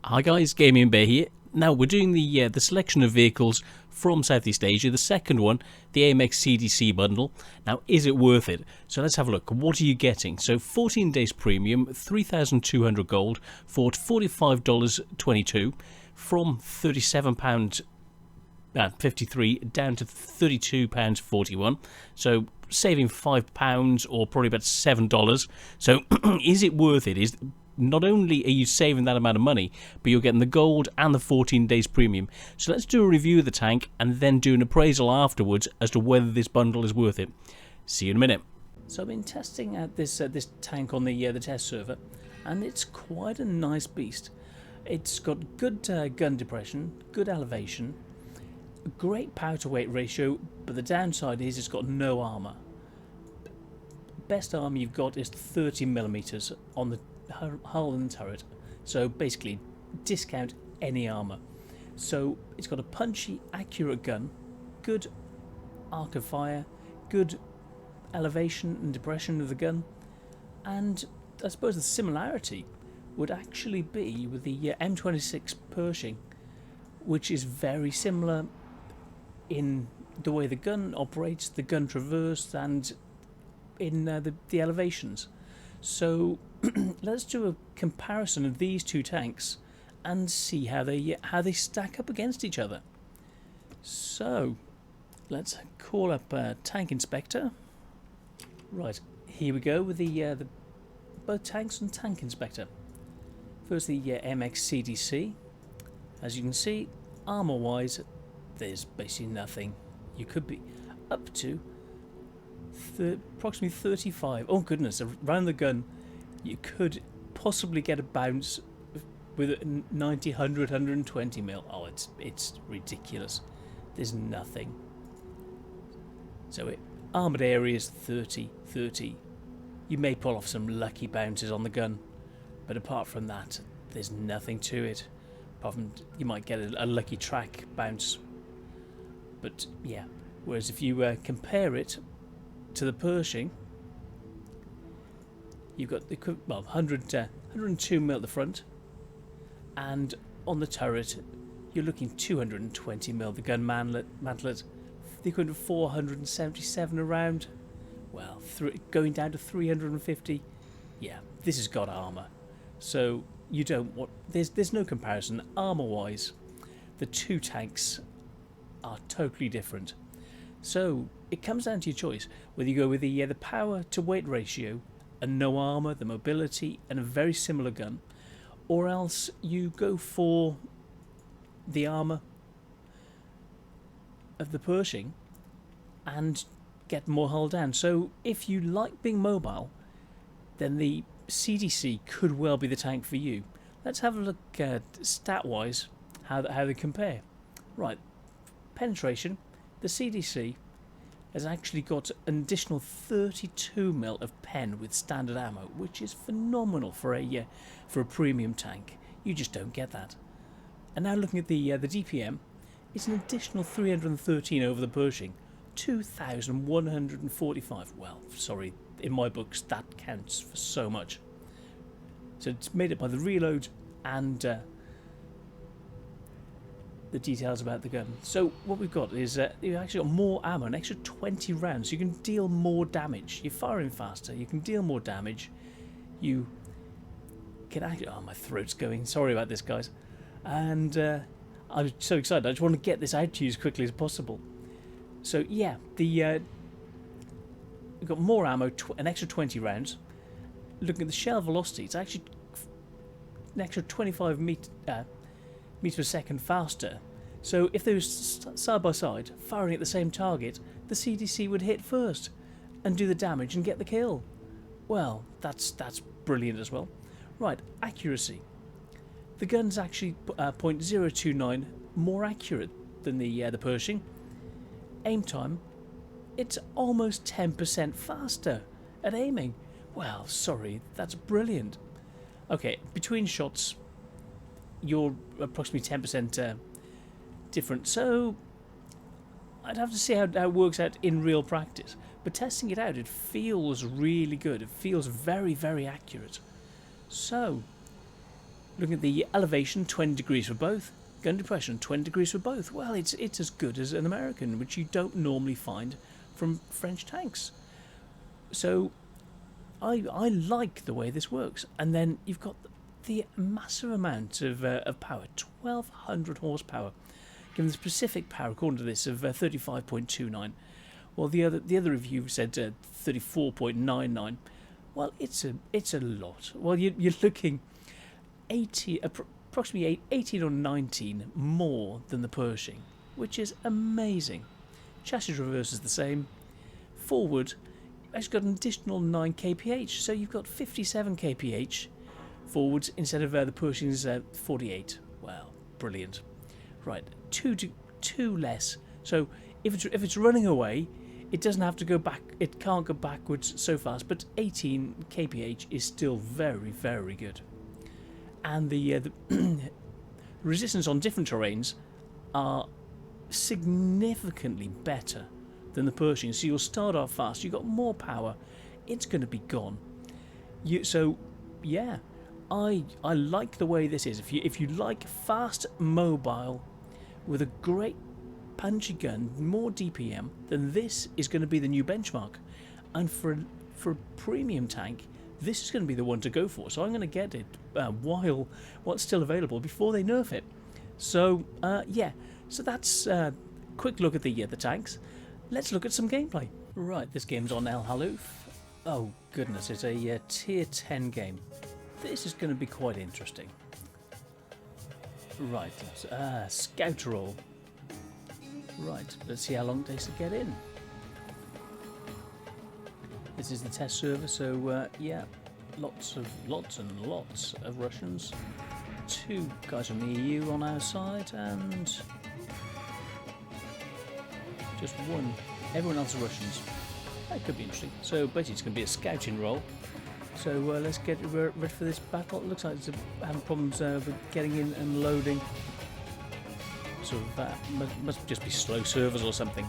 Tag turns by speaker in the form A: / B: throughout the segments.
A: Hi guys, Gaming Bear here. Now we're doing the selection of vehicles from Southeast Asia. The second one, the AMX CDC bundle. Now, is it worth it? So let's have a look. What are you getting? So 14 days premium, 3,200 gold for $45.22 from £37.53 down to £32.41. So saving £5 or probably about $7. So is it worth it? Is not only are you saving that amount of money, but you're getting the gold and the 14 days premium. So let's do a review of the tank and then do an appraisal afterwards as to whether this bundle is worth it. See you in a minute. So I've been testing out this tank on the test server, and it's quite a nice beast. It's got good gun depression, good elevation, a great power to weight ratio, but the downside is it's got no armour. Best armour you've got is 30mm on the hull and turret, so basically discount any armour. So it's got a punchy, accurate gun, good arc of fire, good elevation and depression of the gun, and I suppose the similarity would actually be with the M26 Pershing, which is very similar in the way the gun operates, the gun traverse, and in the elevations. So let's do a comparison of these two tanks and see how they stack up against each other. So let's call up Tank Inspector. Right, here we go with the both tanks and Tank Inspector. First, the AMX CDC. As you can see, armor-wise, there's basically nothing. You could be up to approximately 35. Oh goodness! Around the gun, you could possibly get a bounce with 90, 100, 120 mil. Oh, it's ridiculous. There's nothing. So armoured areas 30, 30. You may pull off some lucky bounces on the gun, but apart from that, there's nothing to it. Apart from you might get a lucky track bounce. But yeah, whereas if you compare it to the Pershing, you've got the 102 mil at the front, and on the turret you're looking 220 mil. The gun mantlet, the equivalent of 477 around. Well, going down to 350. Yeah, this has got armor, so you don't want. There's no comparison armor-wise. The two tanks are totally different. So it comes down to your choice whether you go with the power to weight ratio and no armour, the mobility, and a very similar gun, or else you go for the armour of the Pershing and get more hull down. So if you like being mobile, then the CDC could well be the tank for you. Let's have a look stat-wise how they compare. Right, penetration. The CDC has actually got an additional 32 mil of pen with standard ammo, which is phenomenal for a premium tank. You just don't get that. And now looking at the DPM, it's an additional 313 over the Pershing, 2,145. Well, sorry, in my books that counts for so much. So it's made up by the reload and the details about the gun. So what we've got is you've actually got more ammo, an extra 20 rounds, so you can deal more damage. You're firing faster, you can deal more damage. You can actually... Oh, my throat's going. Sorry about this, guys. And I'm so excited. I just want to get this out to you as quickly as possible. So yeah, we've got more ammo, an extra 20 rounds. Looking at the shell velocity, it's actually an extra 25 meters per second faster. So if they were side by side, firing at the same target, the CDC would hit first and do the damage and get the kill. Well, that's brilliant as well. Right, accuracy. The gun's actually .029 more accurate than the Pershing. Aim time, it's almost 10% faster at aiming. Well, sorry, that's brilliant. Okay, between shots, you're approximately 10% different, so I'd have to see how it works out in real practice. But testing it out, it feels really good. It feels very, very accurate. So Looking at the elevation, 20 degrees for both. Gun depression, 20 degrees for both. Well, it's as good as an American, which you don't normally find from French tanks. So I like the way this works. And then you've got the massive amount of power, 1200 horsepower, given the specific power, according to this, of 35.29. Well, the other review said 34.99. Well, it's a lot. Well, you're looking approximately 18 or 19 more than the Pershing, which is amazing. Chassis reverse is the same. Forward, it's got an additional 9 kph, so you've got 57 kph forwards instead of the Pershing's 48. Wow, brilliant. Right, two less. So if it's running away, it doesn't have to go back. It can't go backwards so fast. But 18 kph is still very, very good. And the resistance on different terrains are significantly better than the Pershing. So you'll start off fast. You've got more power. It's going to be gone. So yeah, I like the way this is. If you like fast, mobile, with a great punchy gun, more DPM, then this is going to be the new benchmark. And for a premium tank, this is going to be the one to go for. So I'm going to get it while it's still available before they nerf it. So yeah, so that's a quick look at the tanks. Let's look at some gameplay. Right, this game's on El Haluf. Oh goodness, it's a tier 10 game. This is going to be quite interesting. Right, scout roll. Right, let's see how long it takes to get in. This is the test server, so yeah, lots and lots of Russians. 2 guys from the EU on our side, and just 1. Everyone else is Russians. That could be interesting. So basically, it's going to be a scouting role. So let's get ready for this battle. It looks like it's having problems with getting in and loading. So that must just be slow servers or something.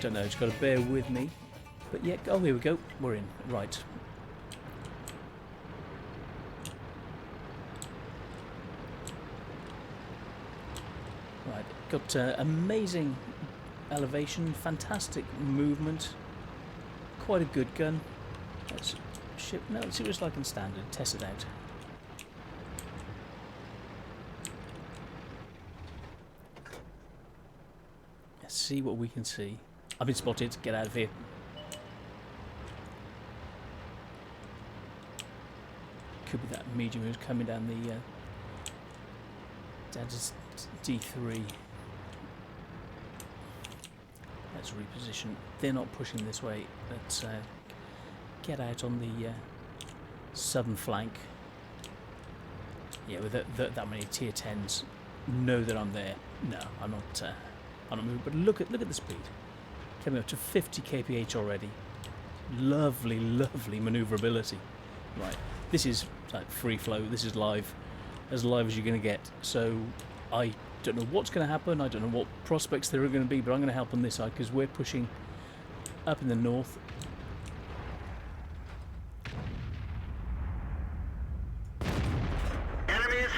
A: Don't know. Just got to bear with me. But yeah, oh, here we go. We're in. Right. Right. Got amazing elevation, fantastic movement. Quite a good gun. Let's ship. No, let's see what it's like in standard. Test it out. Let's see what we can see. I've been spotted. Get out of here. Could be that medium who's coming down the down to D3. Let's reposition. They're not pushing this way. Let's get out on the southern flank. Yeah, with that many tier 10s, know that I'm there. No, I'm not moving. But look at the speed, coming up to 50 kph already. Lovely, lovely manoeuvrability. Right. This is like free flow. This is live as you're going to get. So I don't know what's going to happen. I don't know what prospects there are going to be, but I'm going to help on this side because we're pushing up in the north.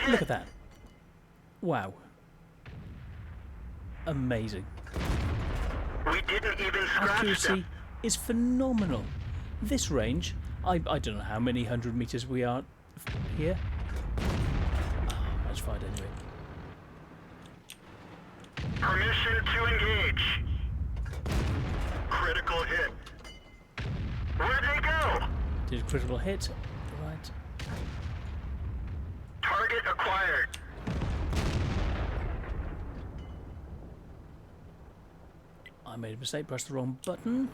A: Look at that. Wow. Amazing.
B: We didn't even scratch
A: Accuracy
B: them.
A: is phenomenal. This range, I don't know how many 100 meters we are here. Oh, that's fine anyway.
B: Permission to engage. Critical hit. Where'd they go?
A: Did a critical hit. Right.
B: Target acquired.
A: I made a mistake, pressed the wrong button.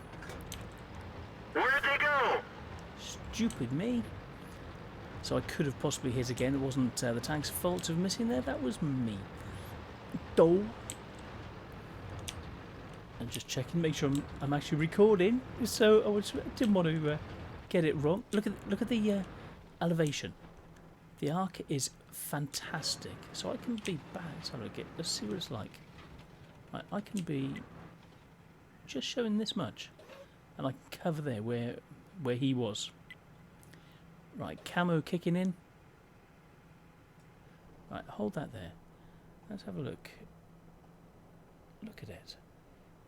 B: Where'd they go?
A: Stupid me. So I could have possibly hit again. It wasn't the tank's fault of missing there. That was me. Dull. And just checking, make sure I'm actually recording. So I didn't want to get it wrong. Look at the elevation. The arc is fantastic. So I can be back. Let's see what it's like. Right, I can be just showing this much, and I can cover there where he was. Right, camo kicking in. Right, hold that there. Let's have a look. Look at it.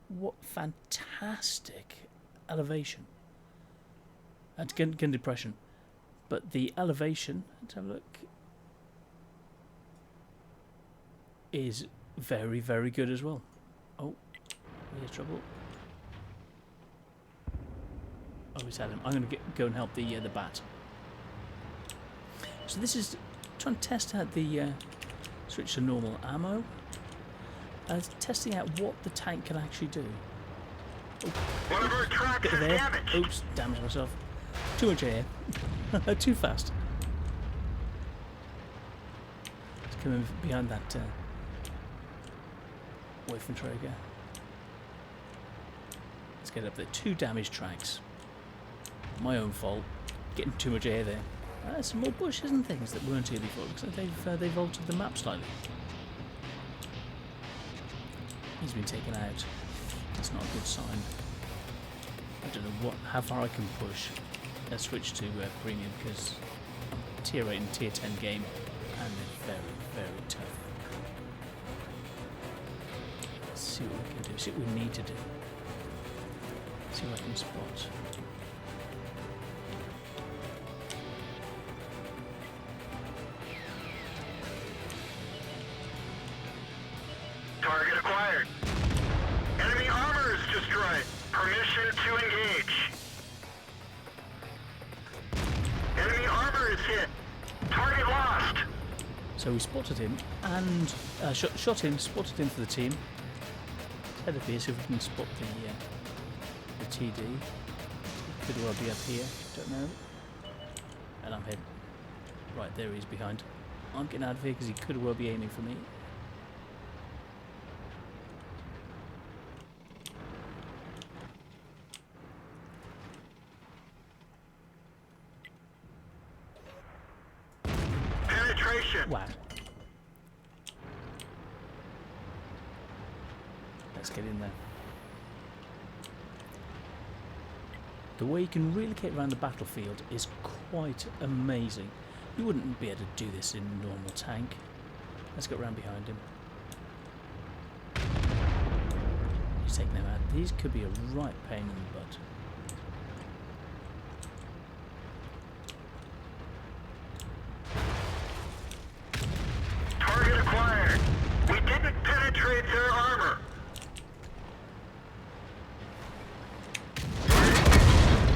A: What fantastic elevation. That's gun depression. But the elevation, let's have a look, is very, very good as well. Oh, here's trouble. Oh, he's had him. I'm going to go and help the bat. So this is trying to test out the switch to normal ammo. Testing out what the tank can actually do. Oh,
B: One of our tracks
A: bit
B: is
A: of air.
B: damaged.
A: Oops, damaged myself. Too much air. Too fast. It's coming behind that away from Traeger. Let's get up there. 2 damaged tracks. My own fault. Getting too much air there. Some more bushes and things that weren't here before. Looks like they've altered the map slightly. He's been taken out. That's not a good sign. I don't know how far I can push. Let's switch to premium because I'm tier 8 and tier 10 game and they're very, very tough. Let's see what we can do. See what we need to do. See what I can spot.
B: Target acquired. Enemy armor is destroyed. Permission to engage. Enemy armor is hit. Target lost.
A: So we spotted him and shot him, spotted him for the team. Let's head up here, see if we can spot the TD. Could well be up here, don't know. And I'm hit. Right, there he is behind. I'm getting out of here because he could well be aiming for me.
B: Penetration.
A: Wow. Let's get in there. The way you can really get around the battlefield is quite amazing. You wouldn't be able to do this in a normal tank. Let's get around behind him. He's taking them out. These could be a right pain in the butt.
B: Target acquired. We didn't penetrate their armor.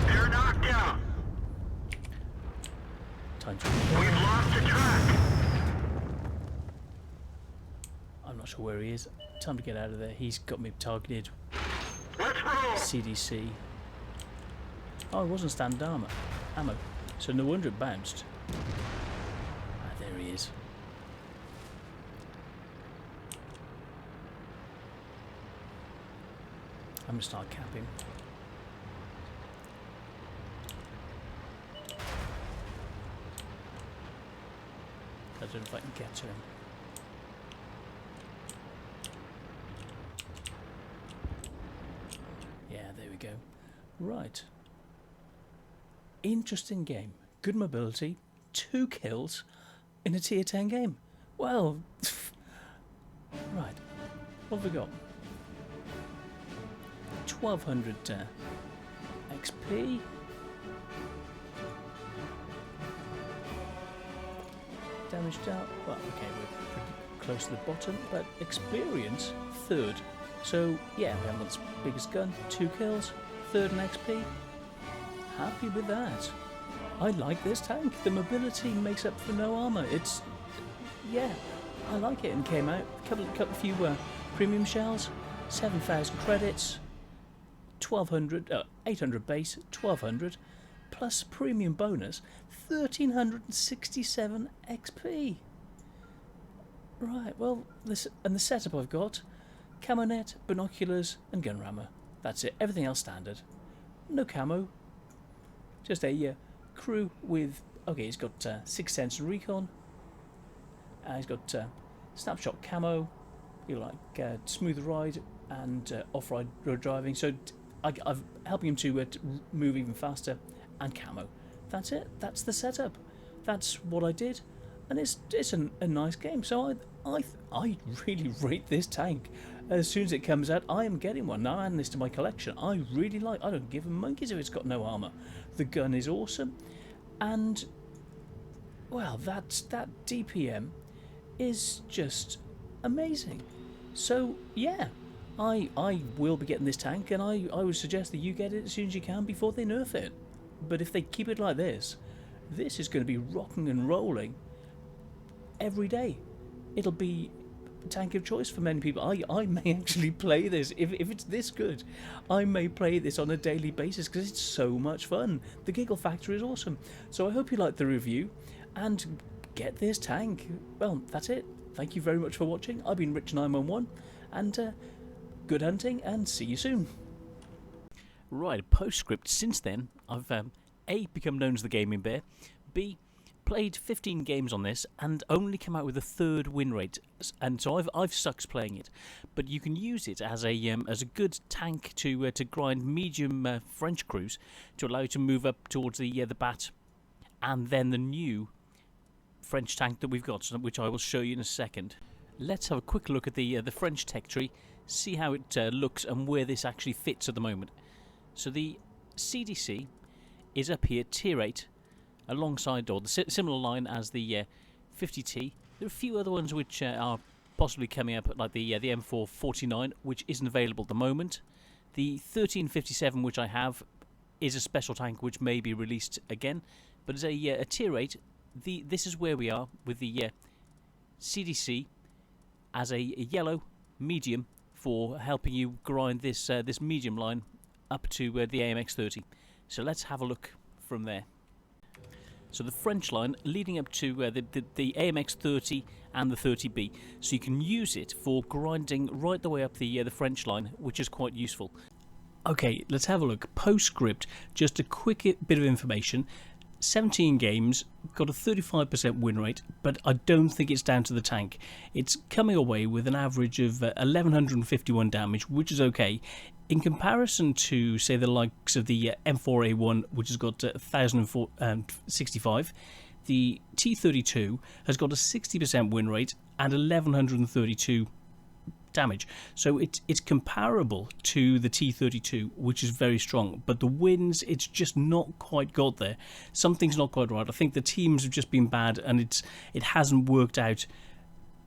B: They're knocked out.
A: Time to
B: We've lost a track.
A: I'm not sure where he is. Time to get out of there. He's got me targeted.
B: Let's roll.
A: CDC. Oh, it wasn't standard ammo. So no wonder it bounced. Ah, there he is. I'm going to start capping. I don't know if I can get to him. Yeah, there we go. Right. Interesting game. Good mobility. 2 kills in a tier 10 game. Well, right. What have we got? 1200 XP. Damaged out. Well, okay, we're pretty close to the bottom, but experience, 3rd. So, yeah, we haven't got the biggest gun. 2 kills, 3rd in XP. Happy with that. I like this tank. The mobility makes up for no armor. It's, yeah, I like it. And came out a few premium shells, 7,000 credits, 800 base, 1,200 plus premium bonus, 1,367 XP. Right, well, this and the setup I've got: camo net, binoculars, and gun rammer. That's it. Everything else standard. No camo. Just a crew with. Okay, he's got 6th sense and recon. He's got snapshot camo. You like smooth ride and off-road road driving. So I'm helping him to move even faster, and camo. That's it. That's the setup. That's what I did.
C: and it's a nice game. So I really rate this tank. As soon as it comes out, I am getting one. Now adding this to my collection. I really like. I don't give a monkeys if it's got no armor. The gun is awesome, and well, that DPM is just amazing. So yeah, I will be getting this tank, and I would suggest that you get it as soon as you can before they nerf it. But if they keep it like this is going to be rocking and rolling every day. It'll be a tank of choice for many people. I may actually play this. If it's this good, I may play this on a daily basis because it's so much fun. The giggle factor is awesome. So I hope you liked the review, and get this tank. Well, that's it. Thank you very much for watching. I've been Rich911, and good hunting, and see you soon.
A: Right, postscript. Since then, I've A, become known as the Gaming Bear, B, played 15 games on this and only come out with a 3rd win rate, and so I've sucked playing it. But you can use it as a good tank to grind medium French crews to allow you to move up towards the bat, and then the new French tank that we've got, which I will show you in a second. Let's have a quick look at the French tech tree, see how it looks and where this actually fits at the moment. So the CDC is up here, tier 8, alongside, or the similar line as the 50T. There are a few other ones which are possibly coming up, like the M449, which isn't available at the moment. The 1357, which I have, is a special tank which may be released again, but as a tier 8, this is where we are with the CDC as a yellow medium for helping you grind this this medium line up to the AMX 30. So let's have a look from there. So the French line leading up to the AMX 30 and the 30B. So you can use it for grinding right the way up the French line, which is quite useful. Okay, let's have a look. Postscript, just a quick bit of information. 17 games, got a 35% win rate, but I don't think it's down to the tank. It's coming away with an average of 1151 damage, which is okay. In comparison to, say, the likes of the M4A1, which has got 1065, the T32 has got a 60% win rate and 1132 damage. So it's comparable to the T32, which is very strong, but the wins, it's just not quite got there. Something's not quite right. I think the teams have just been bad, and it hasn't worked out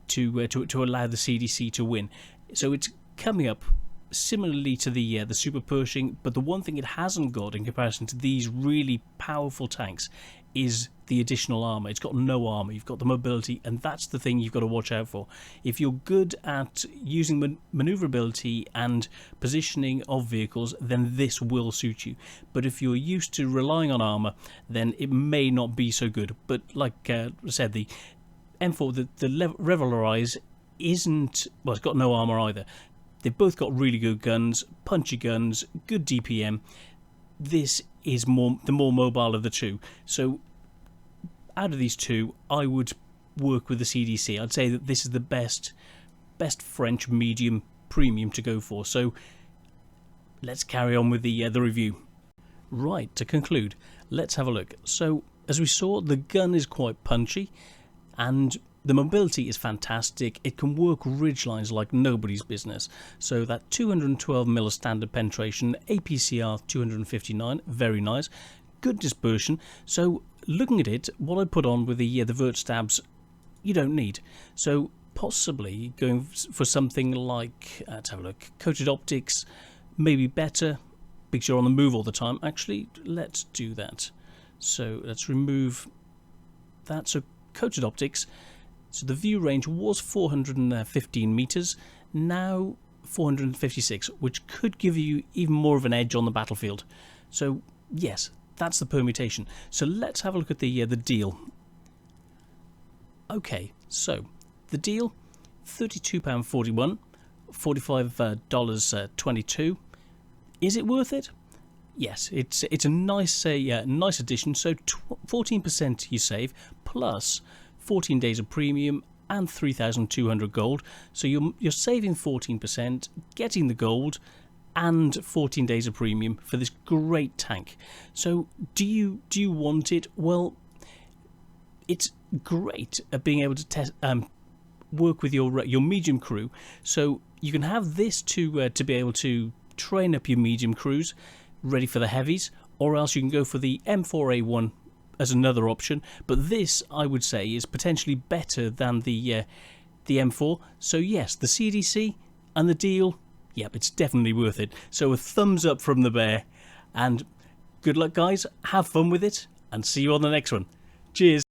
A: to allow the CDC to win. So it's coming up similarly to the Super Pershing, but the one thing it hasn't got in comparison to these really powerful tanks is the additional armor. It's got no armor. You've got the mobility, and that's the thing you've got to watch out for. If you're good at using maneuverability and positioning of vehicles, then this will suit you. But if you're used to relying on armor, then it may not be so good. But like I said, the M4, the Revelarize isn't, well, it's got no armor either. They've both got really good guns, punchy guns, good DPM. This is the more mobile of the two. So out of these two, I would work with the CDC. I'd say that this is the best French medium premium to go for. So let's carry on with the review. Right, to conclude, let's have a look. So as we saw, the gun is quite punchy, and the mobility is fantastic. It can work ridgelines like nobody's business. So that 212mm standard penetration, APCR 259, very nice. Good dispersion. So looking at it, what I put on with the vert stabs, you don't need. So possibly going for something like, let's have a look, coated optics, maybe better, because you're on the move all the time. Actually, let's do that. So let's remove that. So coated optics. So the view range was 415 meters, now 456, which could give you even more of an edge on the battlefield. So yes, that's the permutation. So let's have a look at the deal. Okay, so the deal, £32.41, $45.22. Is it worth it? Yes, it's a nice nice addition. So 14% you save plus 14 days of premium and 3,200 gold. So you're saving 14%, getting the gold, and 14 days of premium for this great tank. So do you want it? Well, it's great at being able to test work with your medium crew. So you can have this to be able to train up your medium crews ready for the heavies, or else you can go for the M4A1 as another option. But this, I would say, is potentially better than the M4. So yes, the CDC and the deal, yep, it's definitely worth it. So a thumbs up from the bear, and good luck guys, have fun with it, and see you on the next one. Cheers.